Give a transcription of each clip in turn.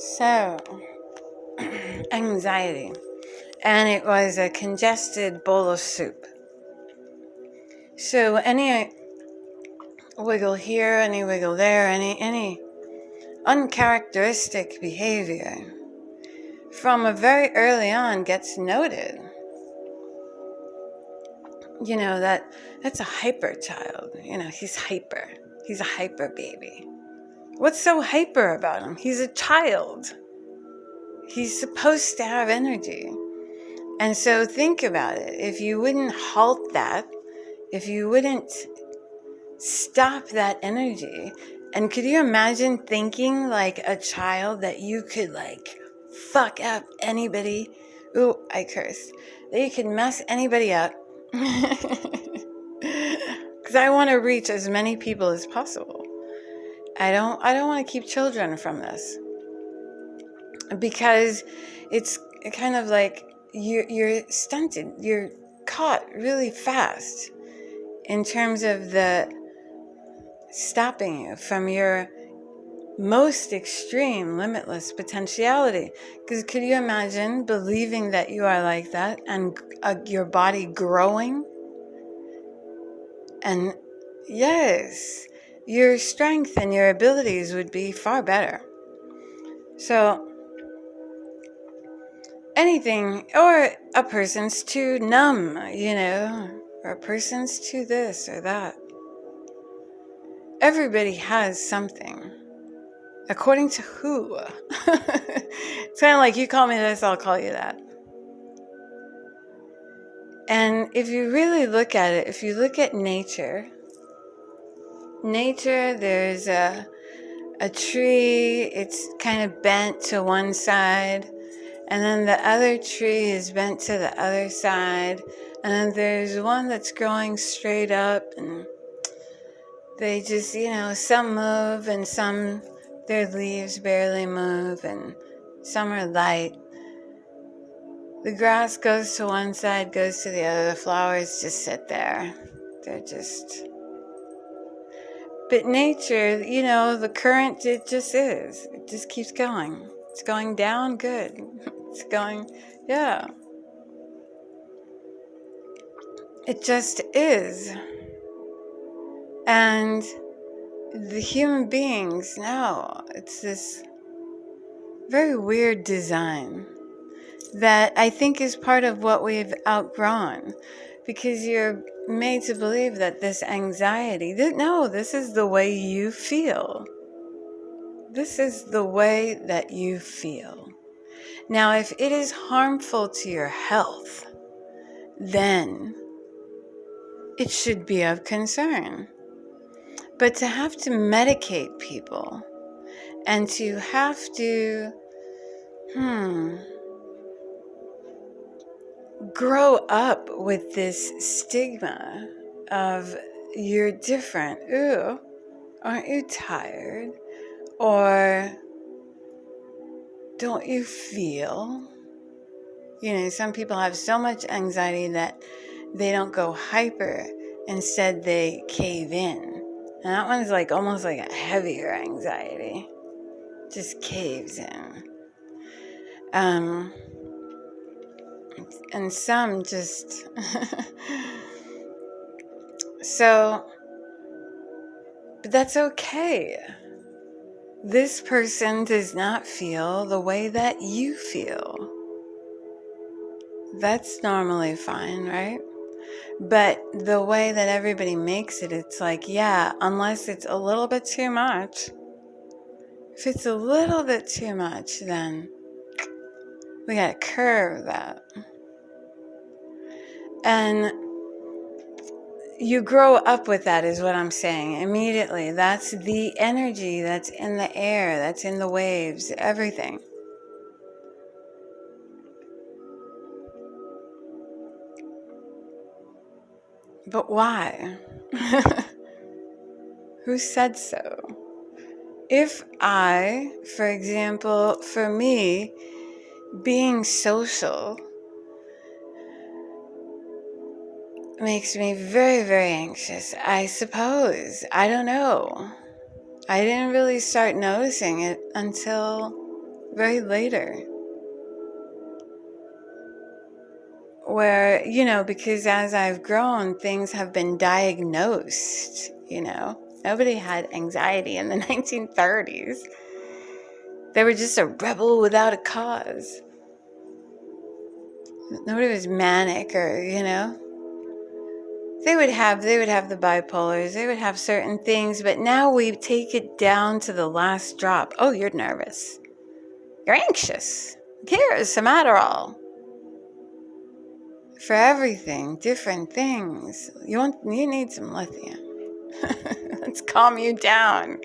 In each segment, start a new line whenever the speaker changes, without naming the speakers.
So, anxiety. And it was a congested bowl of soup. So any wiggle here, any wiggle there, any uncharacteristic behavior from a very early on gets noted. You know, that's a hyper child. You know, he's hyper. He's a hyper baby. What's so hyper about him? He's a child. He's supposed to have energy. And so think about it. If you wouldn't halt that, if you wouldn't stop that energy, and could you imagine thinking like a child that you could like fuck up anybody? Ooh, I cursed. That you could mess anybody up. Because I want to reach as many people as possible. I don't want to keep children from this. Because it's kind of like you're stunted. You're caught really fast in terms of the stopping you from your most extreme limitless potentiality. Because could you imagine believing that you are like that and your body growing? And yes, your strength and your abilities would be far better. So anything, or a person's too numb, you know, or a person's too this or that. Everybody has something. According to who? It's kind of like you call me this, I'll call you that. And if you really look at it, if you look at nature, there's a tree, it's kind of bent to one side, and then the other tree is bent to the other side, and then there's one that's growing straight up, and they just, you know, some move and some, their leaves barely move, and some are light. The grass goes to one side, goes to the other. The flowers just sit there. They're just... But nature, you know, the current, it just is. It just keeps going. It's going down, good. It's going, yeah. It just is. And the human beings, no, it's this very weird design that I think is part of what we've outgrown, because you're made to believe that this anxiety, no, this is the way you feel. This is the way that you feel. Now, if it is harmful to your health, then it should be of concern. But to have to medicate people and to have to, grow up with this stigma of you're different. Ooh, aren't you tired? Or don't you feel? You know, some people have so much anxiety that they don't go hyper. Instead, they cave in. And that one's like almost like a heavier anxiety. Just caves in. And some just... So, but that's okay. This person does not feel the way that you feel. That's normally fine, right? But the way that everybody makes it, it's like, yeah, unless it's a little bit too much. If it's a little bit too much, then we gotta curve that. And you grow up with that, is what I'm saying, immediately. That's the energy that's in the air, that's in the waves, everything. But why? Who said so? If I, for example, for me, being social makes me very, very anxious, I suppose. I don't know. I didn't really start noticing it until very later. Where, because as I've grown, things have been diagnosed, Nobody had anxiety in the 1930s. They were just a rebel without a cause. Nobody was manic or, They would have the bipolars, they would have certain things, but now we take it down to the last drop. Oh, you're nervous. You're anxious. Here's some Adderall. For everything, different things. You need some lithium. Let's calm you down.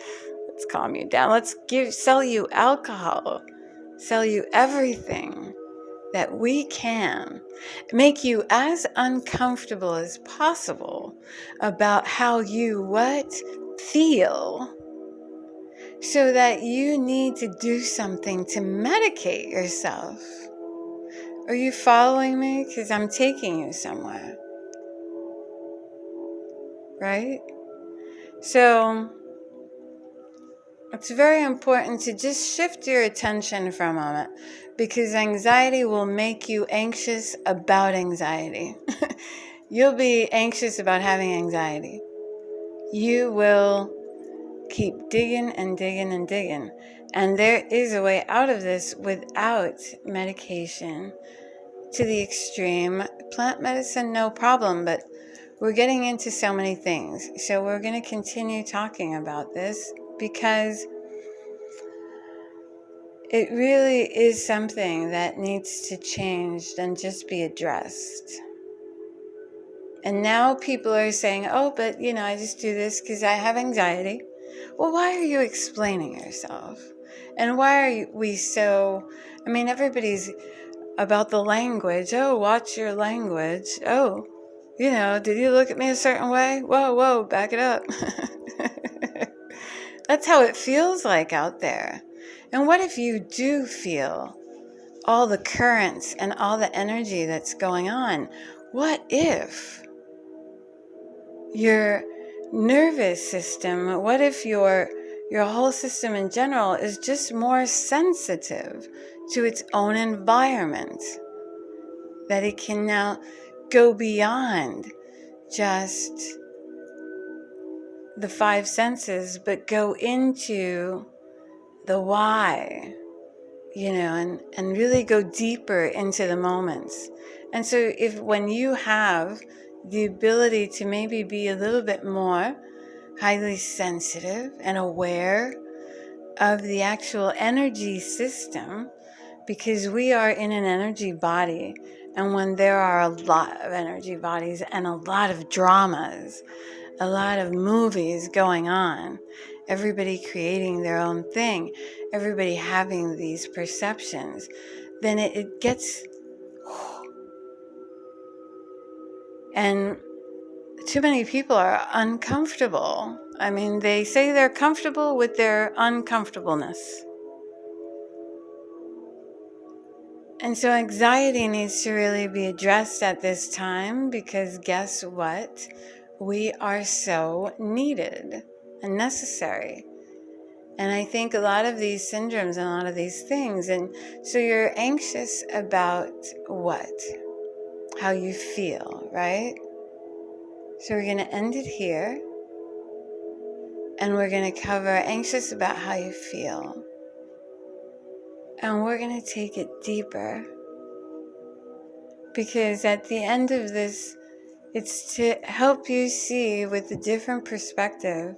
Let's sell you alcohol. Sell you everything that we can. Make you as uncomfortable as possible about how you feel, so that you need to do something to medicate yourself. Are you following me? Because I'm taking you somewhere. Right? So it's very important to just shift your attention for a moment, because anxiety will make you anxious about anxiety. You'll be anxious about having anxiety. You will keep digging and digging and digging. And there is a way out of this without medication to the extreme. Plant medicine, no problem, but we're getting into so many things. So we're going to continue talking about this, because it really is something that needs to change and just be addressed. And now people are saying, oh, but I just do this because I have anxiety. Well, why are you explaining yourself? And why are we so, everybody's about the language. Oh, watch your language. Oh, did you look at me a certain way? Whoa, back it up. That's how it feels like out there. And what if you do feel all the currents and all the energy that's going on? What if your nervous system, what if your whole system in general is just more sensitive to its own environment? That it can now go beyond just the five senses, but go into the why, and really go deeper into the moments. And so when you have the ability to maybe be a little bit more highly sensitive and aware of the actual energy system, because we are in an energy body, and when there are a lot of energy bodies and a lot of dramas, a lot of movies going on, everybody creating their own thing, everybody having these perceptions, then it gets, and too many people are uncomfortable. They say they're comfortable with their uncomfortableness. And so anxiety needs to really be addressed at this time, because guess what? We are so needed and necessary. And I think a lot of these syndromes and a lot of these things, and so you're anxious about what? How you feel, right? So we're going to end it here, and we're going to cover anxious about how you feel. And we're going to take it deeper, because at the end of this, it's to help you see with a different perspective